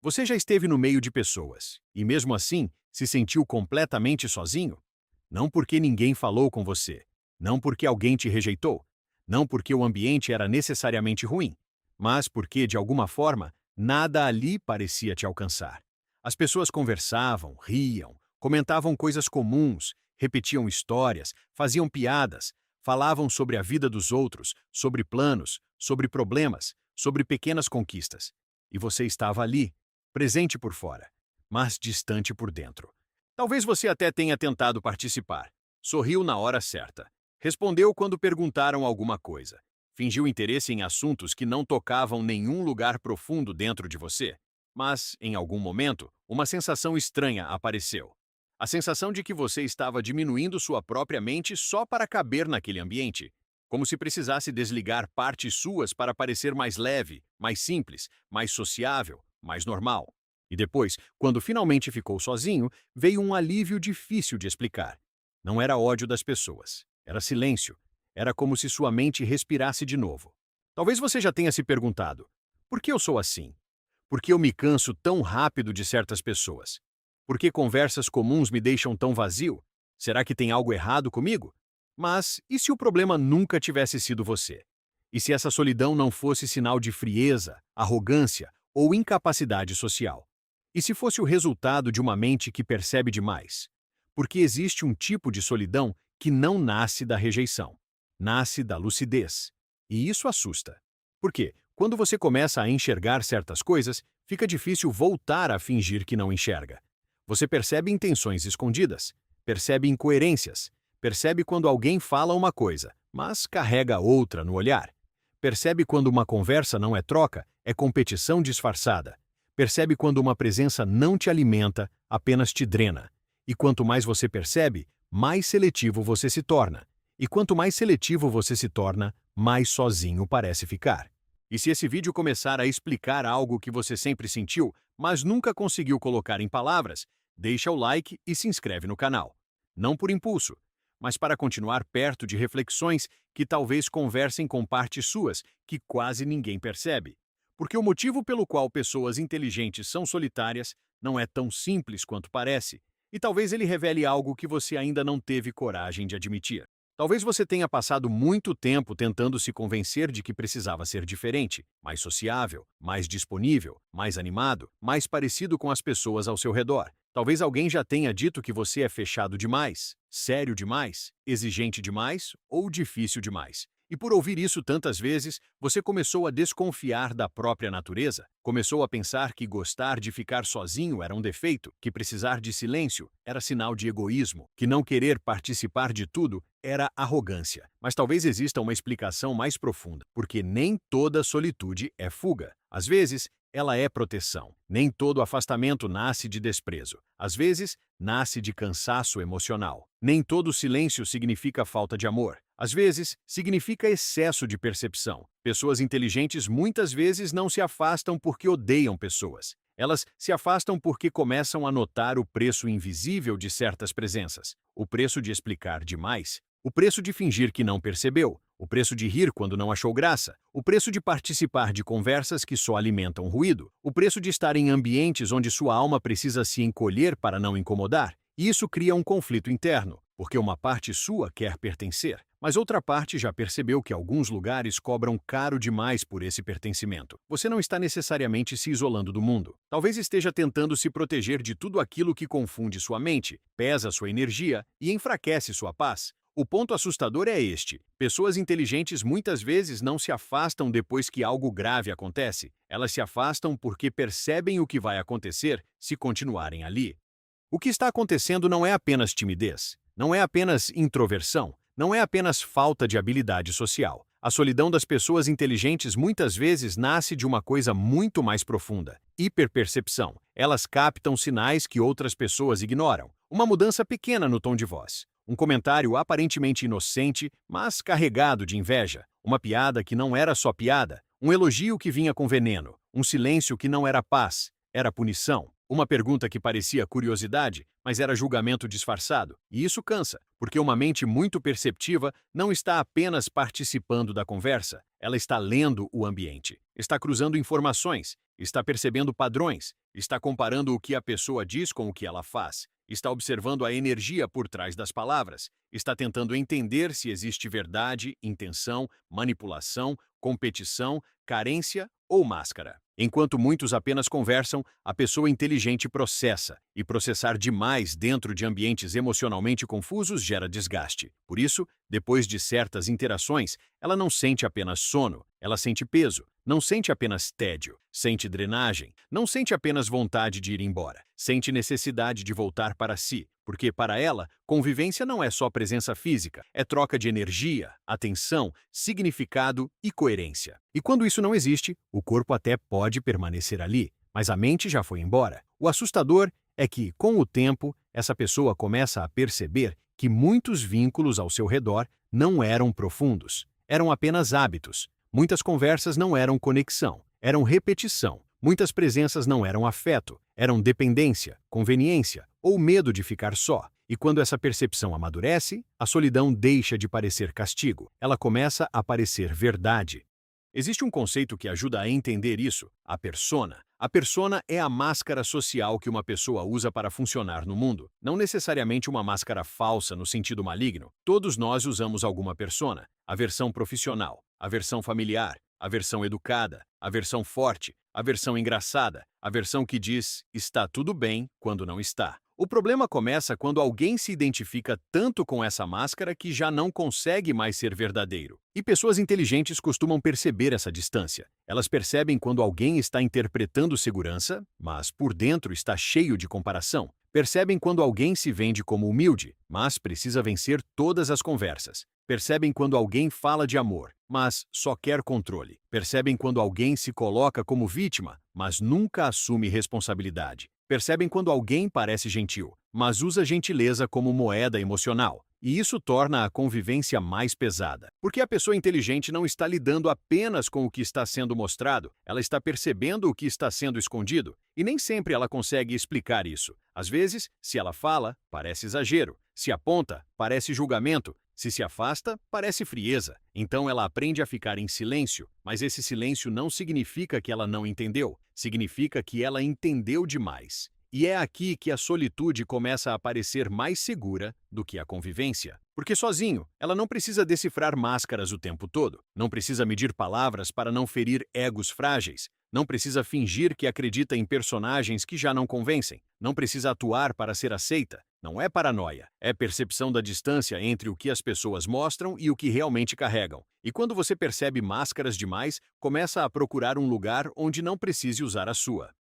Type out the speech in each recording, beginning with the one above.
Você já esteve no meio de pessoas e, mesmo assim, se sentiu completamente sozinho? Não porque ninguém falou com você, não porque alguém te rejeitou, não porque o ambiente era necessariamente ruim, mas porque, de alguma forma, nada ali parecia te alcançar. As pessoas conversavam, riam, comentavam coisas comuns, repetiam histórias, faziam piadas, falavam sobre a vida dos outros, sobre planos, sobre problemas, sobre pequenas conquistas. E você estava ali, presente por fora, mas distante por dentro. Talvez você até tenha tentado participar. Sorriu na hora certa. Respondeu quando perguntaram alguma coisa. Fingiu interesse em assuntos que não tocavam nenhum lugar profundo dentro de você. Mas, em algum momento, uma sensação estranha apareceu. A sensação de que você estava diminuindo sua própria mente só para caber naquele ambiente. Como se precisasse desligar partes suas para parecer mais leve, mais simples, mais sociável, mais normal. E depois, quando finalmente ficou sozinho, veio um alívio difícil de explicar. Não era ódio das pessoas, era silêncio. Era como se sua mente respirasse de novo. Talvez você já tenha se perguntado: por que eu sou assim? Por que eu me canso tão rápido de certas pessoas? Por que conversas comuns me deixam tão vazio? Será que tem algo errado comigo? Mas e se o problema nunca tivesse sido você? E se essa solidão não fosse sinal de frieza, arrogância ou incapacidade social? E se fosse o resultado de uma mente que percebe demais? Porque existe um tipo de solidão que não nasce da rejeição, nasce da lucidez. E isso assusta. Por quê? Quando você começa a enxergar certas coisas, fica difícil voltar a fingir que não enxerga. Você percebe intenções escondidas, percebe incoerências, percebe quando alguém fala uma coisa, mas carrega outra no olhar. Percebe quando uma conversa não é troca, é competição disfarçada. Percebe quando uma presença não te alimenta, apenas te drena. E quanto mais você percebe, mais seletivo você se torna. E quanto mais seletivo você se torna, mais sozinho parece ficar. E se esse vídeo começar a explicar algo que você sempre sentiu, mas nunca conseguiu colocar em palavras, deixa o like e se inscreve no canal. Não por impulso, mas para continuar perto de reflexões que talvez conversem com partes suas que quase ninguém percebe. Porque o motivo pelo qual pessoas inteligentes são solitárias não é tão simples quanto parece, e talvez ele revele algo que você ainda não teve coragem de admitir. Talvez você tenha passado muito tempo tentando se convencer de que precisava ser diferente, mais sociável, mais disponível, mais animado, mais parecido com as pessoas ao seu redor. Talvez alguém já tenha dito que você é fechado demais, sério demais, exigente demais ou difícil demais. E por ouvir isso tantas vezes, você começou a desconfiar da própria natureza, começou a pensar que gostar de ficar sozinho era um defeito, que precisar de silêncio era sinal de egoísmo, que não querer participar de tudo era arrogância. Mas talvez exista uma explicação mais profunda, porque nem toda solitude é fuga. Às vezes, ela é proteção. Nem todo afastamento nasce de desprezo. Às vezes, nasce de cansaço emocional. Nem todo silêncio significa falta de amor. Às vezes, significa excesso de percepção. Pessoas inteligentes muitas vezes não se afastam porque odeiam pessoas. Elas se afastam porque começam a notar o preço invisível de certas presenças. O preço de explicar demais. O preço de fingir que não percebeu. O preço de rir quando não achou graça. O preço de participar de conversas que só alimentam ruído. O preço de estar em ambientes onde sua alma precisa se encolher para não incomodar. E isso cria um conflito interno, porque uma parte sua quer pertencer, mas outra parte já percebeu que alguns lugares cobram caro demais por esse pertencimento. Você não está necessariamente se isolando do mundo. Talvez esteja tentando se proteger de tudo aquilo que confunde sua mente, pesa sua energia e enfraquece sua paz. O ponto assustador é este: pessoas inteligentes muitas vezes não se afastam depois que algo grave acontece. Elas se afastam porque percebem o que vai acontecer se continuarem ali. O que está acontecendo não é apenas timidez, não é apenas introversão, não é apenas falta de habilidade social. A solidão das pessoas inteligentes muitas vezes nasce de uma coisa muito mais profunda: hiperpercepção. Elas captam sinais que outras pessoas ignoram. Uma mudança pequena no tom de voz. Um comentário aparentemente inocente, mas carregado de inveja. Uma piada que não era só piada. Um elogio que vinha com veneno. Um silêncio que não era paz, era punição. Uma pergunta que parecia curiosidade, mas era julgamento disfarçado. E isso cansa, porque uma mente muito perceptiva não está apenas participando da conversa, ela está lendo o ambiente, está cruzando informações, está percebendo padrões, Está comparando o que a pessoa diz com o que ela faz. Está observando a energia por trás das palavras. Está tentando entender se existe verdade, intenção, manipulação, competição, carência ou máscara. Enquanto muitos apenas conversam, a pessoa inteligente processa, e processar demais dentro de ambientes emocionalmente confusos gera desgaste. Por isso, depois de certas interações, ela não sente apenas sono, ela sente peso, não sente apenas tédio, sente drenagem, não sente apenas vontade de ir embora, sente necessidade de voltar para si, porque para ela, convivência não é só presença física, é troca de energia, atenção, significado e coerência. E quando isso não existe, o corpo até pode permanecer ali, mas a mente já foi embora. O assustador é que, com o tempo, essa pessoa começa a perceber que muitos vínculos ao seu redor não eram profundos, eram apenas hábitos. Muitas conversas não eram conexão, eram repetição. Muitas presenças não eram afeto, eram dependência, conveniência ou medo de ficar só. E quando essa percepção amadurece, a solidão deixa de parecer castigo, ela começa a parecer verdade. Existe um conceito que ajuda a entender isso, a persona. A persona é a máscara social que uma pessoa usa para funcionar no mundo. Não necessariamente uma máscara falsa no sentido maligno. Todos nós usamos alguma persona. A versão profissional, a versão familiar, a versão educada, a versão forte, a versão engraçada, a versão que diz está tudo bem quando não está. O problema começa quando alguém se identifica tanto com essa máscara que já não consegue mais ser verdadeiro. E pessoas inteligentes costumam perceber essa distância. Elas percebem quando alguém está interpretando segurança, mas por dentro está cheio de comparação. Percebem quando alguém se vende como humilde, mas precisa vencer todas as conversas. Percebem quando alguém fala de amor, mas só quer controle. Percebem quando alguém se coloca como vítima, mas nunca assume responsabilidade. Percebem quando alguém parece gentil, mas usa gentileza como moeda emocional. E isso torna a convivência mais pesada. Porque a pessoa inteligente não está lidando apenas com o que está sendo mostrado, ela está percebendo o que está sendo escondido. E nem sempre ela consegue explicar isso. Às vezes, se ela fala, parece exagero. Se aponta, parece julgamento. Se afasta, parece frieza. Então ela aprende a ficar em silêncio, mas esse silêncio não significa que ela não entendeu, significa que ela entendeu demais. E é aqui que a solitude começa a parecer mais segura do que a convivência. Porque sozinho, ela não precisa decifrar máscaras o tempo todo, não precisa medir palavras para não ferir egos frágeis, não precisa fingir que acredita em personagens que já não convencem, não precisa atuar para ser aceita. Não é paranoia, é percepção da distância entre o que as pessoas mostram e o que realmente carregam. E quando você percebe máscaras demais, começa a procurar um lugar onde não precise usar a sua.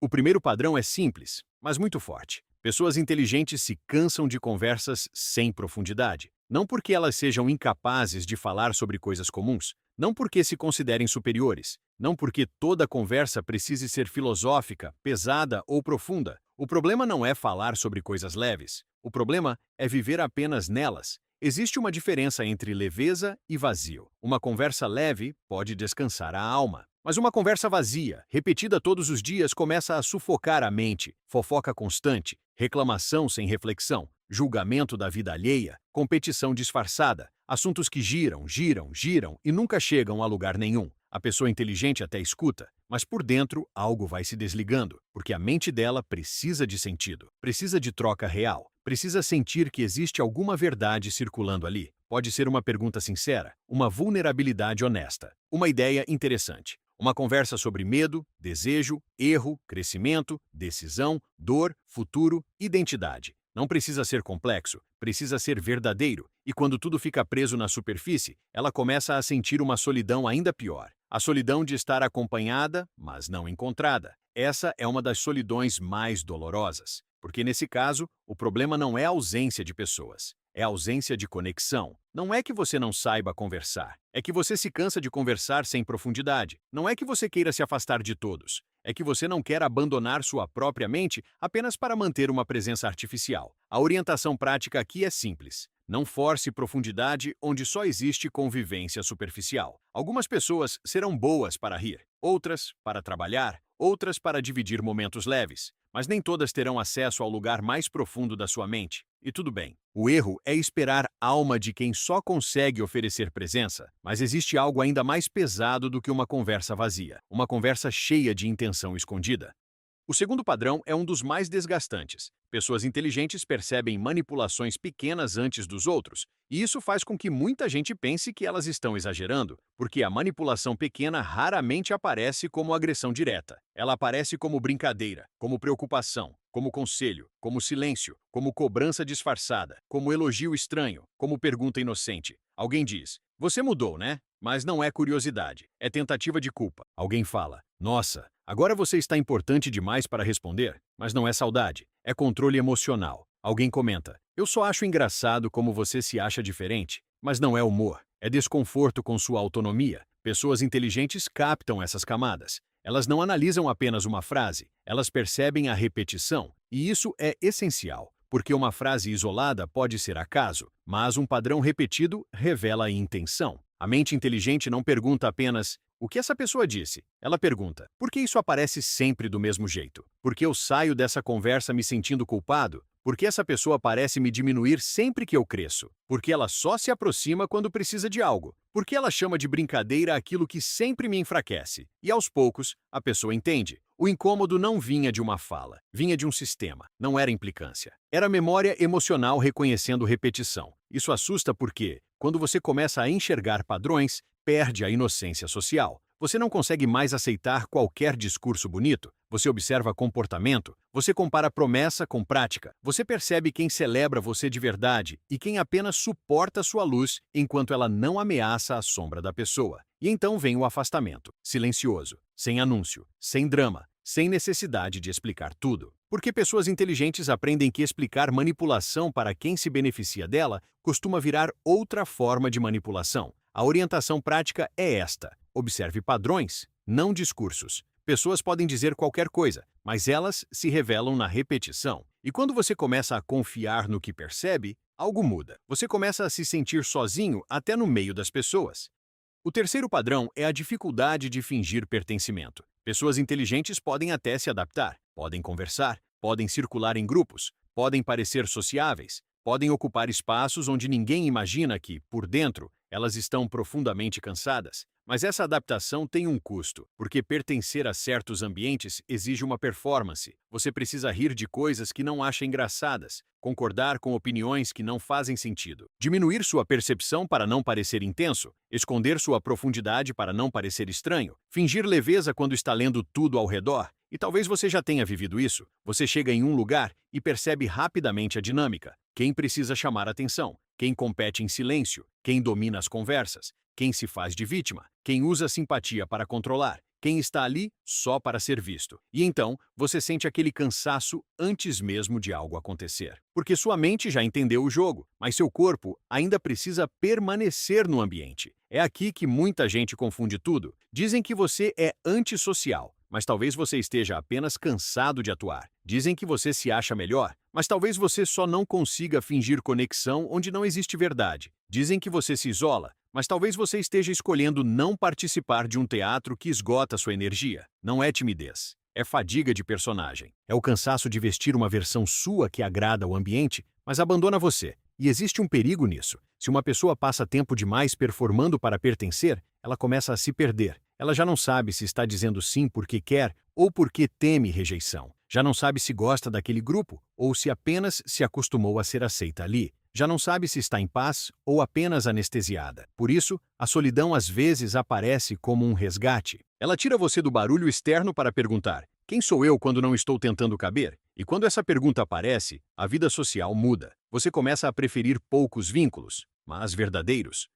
O primeiro padrão é simples, mas muito forte. Pessoas inteligentes se cansam de conversas sem profundidade. Não porque elas sejam incapazes de falar sobre coisas comuns, não porque se considerem superiores, não porque toda conversa precise ser filosófica, pesada ou profunda. O problema não é falar sobre coisas leves. O problema é viver apenas nelas. Existe uma diferença entre leveza e vazio. Uma conversa leve pode descansar a alma. Mas uma conversa vazia, repetida todos os dias, começa a sufocar a mente. Fofoca constante, reclamação sem reflexão, julgamento da vida alheia, competição disfarçada, assuntos que giram, giram, giram e nunca chegam a lugar nenhum. A pessoa inteligente até escuta, mas por dentro algo vai se desligando, porque a mente dela precisa de sentido, precisa de troca real, precisa sentir que existe alguma verdade circulando ali. Pode ser uma pergunta sincera, uma vulnerabilidade honesta, uma ideia interessante. Uma conversa sobre medo, desejo, erro, crescimento, decisão, dor, futuro, identidade. Não precisa ser complexo, precisa ser verdadeiro. E quando tudo fica preso na superfície, ela começa a sentir uma solidão ainda pior. A solidão de estar acompanhada, mas não encontrada. Essa é uma das solidões mais dolorosas. Porque nesse caso, o problema não é a ausência de pessoas, é a ausência de conexão. Não é que você não saiba conversar, é que você se cansa de conversar sem profundidade. Não é que você queira se afastar de todos, é que você não quer abandonar sua própria mente apenas para manter uma presença artificial. A orientação prática aqui é simples. Não force profundidade onde só existe convivência superficial. Algumas pessoas serão boas para rir, outras para trabalhar, outras para dividir momentos leves. Mas nem todas terão acesso ao lugar mais profundo da sua mente. E tudo bem. O erro é esperar alma de quem só consegue oferecer presença, mas existe algo ainda mais pesado do que uma conversa vazia, uma conversa cheia de intenção escondida. O segundo padrão é um dos mais desgastantes. Pessoas inteligentes percebem manipulações pequenas antes dos outros, e isso faz com que muita gente pense que elas estão exagerando, porque a manipulação pequena raramente aparece como agressão direta. Ela aparece como brincadeira, como preocupação, como conselho, como silêncio, como cobrança disfarçada, como elogio estranho, como pergunta inocente. Alguém diz: "Você mudou, né?" Mas não é curiosidade, é tentativa de culpa. Alguém fala: "Nossa, agora você está importante demais para responder." Mas não é saudade, é controle emocional. Alguém comenta: "Eu só acho engraçado como você se acha diferente." Mas não é humor, é desconforto com sua autonomia. Pessoas inteligentes captam essas camadas. Elas não analisam apenas uma frase, elas percebem a repetição. E isso é essencial, porque uma frase isolada pode ser acaso, mas um padrão repetido revela a intenção. A mente inteligente não pergunta apenas o que essa pessoa disse. Ela pergunta: por que isso aparece sempre do mesmo jeito? Por que eu saio dessa conversa me sentindo culpado? Por que essa pessoa parece me diminuir sempre que eu cresço? Por que ela só se aproxima quando precisa de algo? Por que ela chama de brincadeira aquilo que sempre me enfraquece? E aos poucos, a pessoa entende. O incômodo não vinha de uma fala, vinha de um sistema, não era implicância. Era memória emocional reconhecendo repetição. Isso assusta porque, quando você começa a enxergar padrões, perde a inocência social. Você não consegue mais aceitar qualquer discurso bonito. Você observa comportamento, você compara promessa com prática. Você percebe quem celebra você de verdade e quem apenas suporta sua luz enquanto ela não ameaça a sombra da pessoa. E então vem o afastamento, silencioso, sem anúncio, sem drama, sem necessidade de explicar tudo. Porque pessoas inteligentes aprendem que explicar manipulação para quem se beneficia dela costuma virar outra forma de manipulação. A orientação prática é esta: observe padrões, não discursos. Pessoas podem dizer qualquer coisa, mas elas se revelam na repetição. E quando você começa a confiar no que percebe, algo muda. Você começa a se sentir sozinho até no meio das pessoas. O terceiro padrão é a dificuldade de fingir pertencimento. Pessoas inteligentes podem até se adaptar, podem conversar, podem circular em grupos, podem parecer sociáveis, podem ocupar espaços onde ninguém imagina que, por dentro, elas estão profundamente cansadas. Mas essa adaptação tem um custo, porque pertencer a certos ambientes exige uma performance. Você precisa rir de coisas que não acha engraçadas, concordar com opiniões que não fazem sentido, diminuir sua percepção para não parecer intenso, esconder sua profundidade para não parecer estranho, fingir leveza quando está lendo tudo ao redor. E talvez você já tenha vivido isso. Você chega em um lugar e percebe rapidamente a dinâmica. Quem precisa chamar atenção, quem compete em silêncio, quem domina as conversas, quem se faz de vítima, quem usa simpatia para controlar, quem está ali só para ser visto. E então, você sente aquele cansaço antes mesmo de algo acontecer. Porque sua mente já entendeu o jogo, mas seu corpo ainda precisa permanecer no ambiente. É aqui que muita gente confunde tudo. Dizem que você é antissocial, mas talvez você esteja apenas cansado de atuar. Dizem que você se acha melhor, mas talvez você só não consiga fingir conexão onde não existe verdade. Dizem que você se isola, mas talvez você esteja escolhendo não participar de um teatro que esgota sua energia. Não é timidez, é fadiga de personagem. É o cansaço de vestir uma versão sua que agrada ao ambiente, mas abandona você. E existe um perigo nisso. Se uma pessoa passa tempo demais performando para pertencer, ela começa a se perder. Ela já não sabe se está dizendo sim porque quer ou porque teme rejeição. Já não sabe se gosta daquele grupo ou se apenas se acostumou a ser aceita ali. Já não sabe se está em paz ou apenas anestesiada. Por isso, a solidão às vezes aparece como um resgate. Ela tira você do barulho externo para perguntar: quem sou eu quando não estou tentando caber? E quando essa pergunta aparece, a vida social muda. Você começa a preferir poucos vínculos, mas verdadeiros.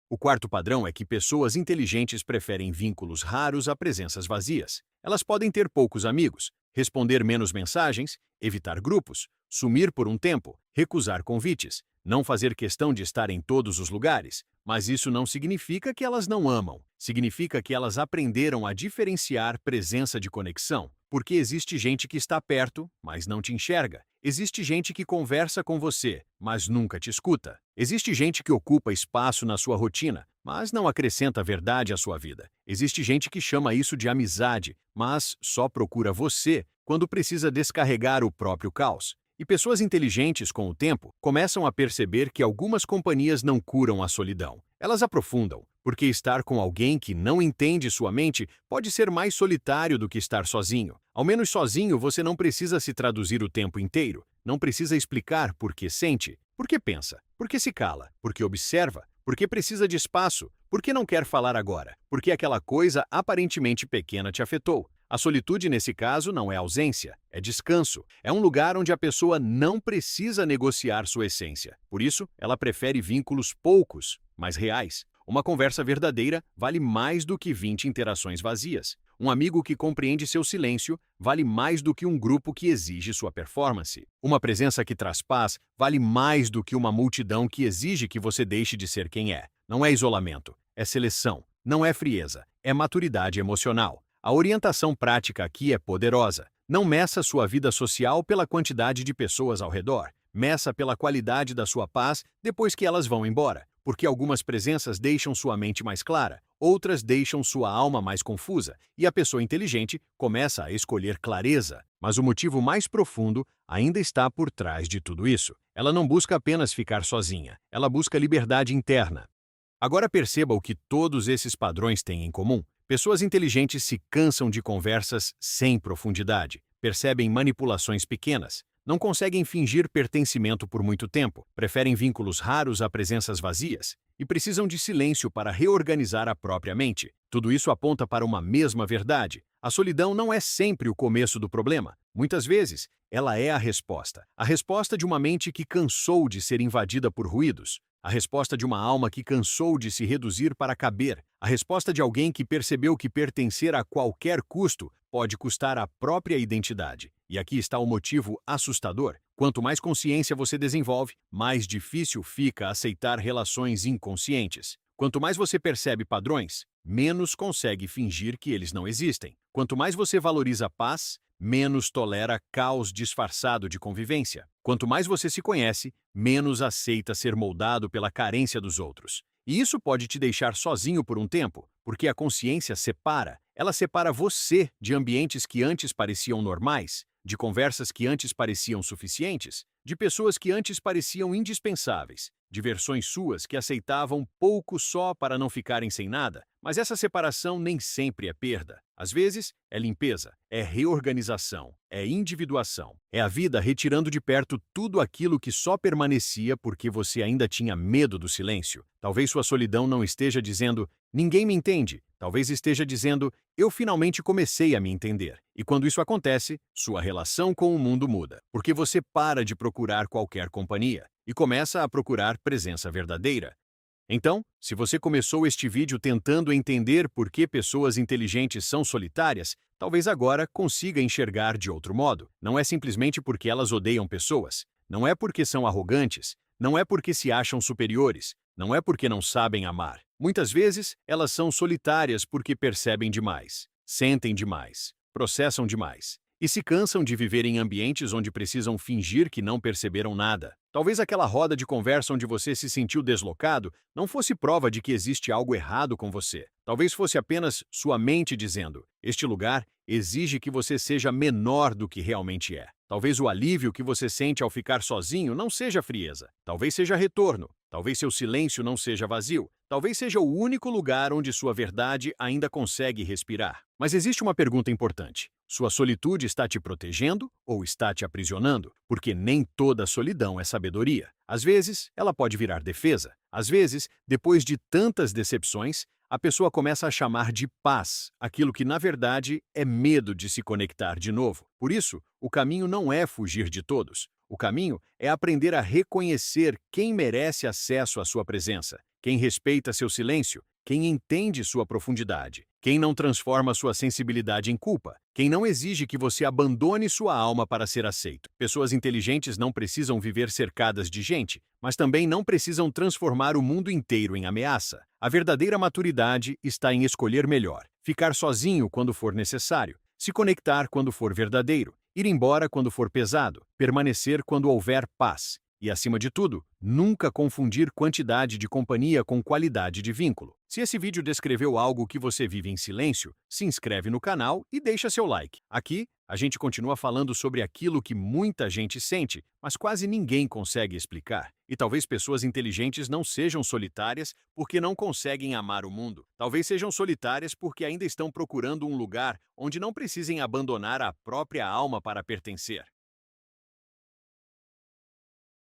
O quarto padrão é que pessoas inteligentes preferem vínculos raros a presenças vazias. Elas podem ter poucos amigos, responder menos mensagens, evitar grupos, sumir por um tempo, recusar convites, não fazer questão de estar em todos os lugares. Mas isso não significa que elas não amam. Significa que elas aprenderam a diferenciar presença de conexão. Porque existe gente que está perto, mas não te enxerga. Existe gente que conversa com você, mas nunca te escuta. Existe gente que ocupa espaço na sua rotina, mas não acrescenta verdade à sua vida. Existe gente que chama isso de amizade, mas só procura você quando precisa descarregar o próprio caos. E pessoas inteligentes, com o tempo, começam a perceber que algumas companhias não curam a solidão. Elas aprofundam, porque estar com alguém que não entende sua mente pode ser mais solitário do que estar sozinho. Ao menos sozinho você não precisa se traduzir o tempo inteiro, não precisa explicar por que sente, por que pensa, por que se cala, por que observa, por que precisa de espaço, por que não quer falar agora, por que aquela coisa aparentemente pequena te afetou. A solitude, nesse caso, não é ausência, é descanso. É um lugar onde a pessoa não precisa negociar sua essência. Por isso, ela prefere vínculos poucos, mas reais. Uma conversa verdadeira vale mais do que 20 interações vazias. Um amigo que compreende seu silêncio vale mais do que um grupo que exige sua performance. Uma presença que traz paz vale mais do que uma multidão que exige que você deixe de ser quem é. Não é isolamento, é seleção. Não é frieza, é maturidade emocional. A orientação prática aqui é poderosa. Não meça sua vida social pela quantidade de pessoas ao redor. Meça pela qualidade da sua paz depois que elas vão embora. Porque algumas presenças deixam sua mente mais clara, outras deixam sua alma mais confusa, e a pessoa inteligente começa a escolher clareza. Mas o motivo mais profundo ainda está por trás de tudo isso. Ela não busca apenas ficar sozinha, ela busca liberdade interna. Agora perceba o que todos esses padrões têm em comum. Pessoas inteligentes se cansam de conversas sem profundidade, percebem manipulações pequenas, não conseguem fingir pertencimento por muito tempo, preferem vínculos raros a presenças vazias e precisam de silêncio para reorganizar a própria mente. Tudo isso aponta para uma mesma verdade. A solidão não é sempre o começo do problema. Muitas vezes, ela é a resposta. A resposta de uma mente que cansou de ser invadida por ruídos. A resposta de uma alma que cansou de se reduzir para caber. A resposta de alguém que percebeu que pertencer a qualquer custo pode custar a própria identidade. E aqui está o motivo assustador. Quanto mais consciência você desenvolve, mais difícil fica aceitar relações inconscientes. Quanto mais você percebe padrões, menos consegue fingir que eles não existem. Quanto mais você valoriza a paz, menos tolera caos disfarçado de convivência. Quanto mais você se conhece, menos aceita ser moldado pela carência dos outros. E isso pode te deixar sozinho por um tempo, porque a consciência separa. Ela separa você de ambientes que antes pareciam normais, de conversas que antes pareciam suficientes, de pessoas que antes pareciam indispensáveis, de versões suas que aceitavam pouco só para não ficarem sem nada. Mas essa separação nem sempre é perda. Às vezes, é limpeza, é reorganização, é individuação. É a vida retirando de perto tudo aquilo que só permanecia porque você ainda tinha medo do silêncio. Talvez sua solidão não esteja dizendo, ninguém me entende. Talvez esteja dizendo, eu finalmente comecei a me entender. E quando isso acontece, sua relação com o mundo muda. Porque você para de procurar qualquer companhia e começa a procurar presença verdadeira. Então, se você começou este vídeo tentando entender por que pessoas inteligentes são solitárias, talvez agora consiga enxergar de outro modo. Não é simplesmente porque elas odeiam pessoas, não é porque são arrogantes, não é porque se acham superiores, não é porque não sabem amar. Muitas vezes, elas são solitárias porque percebem demais, sentem demais, processam demais e se cansam de viver em ambientes onde precisam fingir que não perceberam nada. Talvez aquela roda de conversa onde você se sentiu deslocado não fosse prova de que existe algo errado com você. Talvez fosse apenas sua mente dizendo, este lugar exige que você seja menor do que realmente é. Talvez o alívio que você sente ao ficar sozinho não seja frieza. Talvez seja retorno. Talvez seu silêncio não seja vazio. Talvez seja o único lugar onde sua verdade ainda consegue respirar. Mas existe uma pergunta importante. Sua solitude está te protegendo ou está te aprisionando? Porque nem toda solidão é sabedoria. Às vezes, ela pode virar defesa. Às vezes, depois de tantas decepções, a pessoa começa a chamar de paz aquilo que, na verdade, é medo de se conectar de novo. Por isso, o caminho não é fugir de todos. O caminho é aprender a reconhecer quem merece acesso à sua presença, quem respeita seu silêncio, quem entende sua profundidade, quem não transforma sua sensibilidade em culpa, quem não exige que você abandone sua alma para ser aceito. Pessoas inteligentes não precisam viver cercadas de gente, mas também não precisam transformar o mundo inteiro em ameaça. A verdadeira maturidade está em escolher melhor, ficar sozinho quando for necessário, se conectar quando for verdadeiro, ir embora quando for pesado, permanecer quando houver paz. E, acima de tudo, nunca confundir quantidade de companhia com qualidade de vínculo. Se esse vídeo descreveu algo que você vive em silêncio, se inscreve no canal e deixa seu like. Aqui, a gente continua falando sobre aquilo que muita gente sente, mas quase ninguém consegue explicar. E talvez pessoas inteligentes não sejam solitárias porque não conseguem amar o mundo. Talvez sejam solitárias porque ainda estão procurando um lugar onde não precisem abandonar a própria alma para pertencer.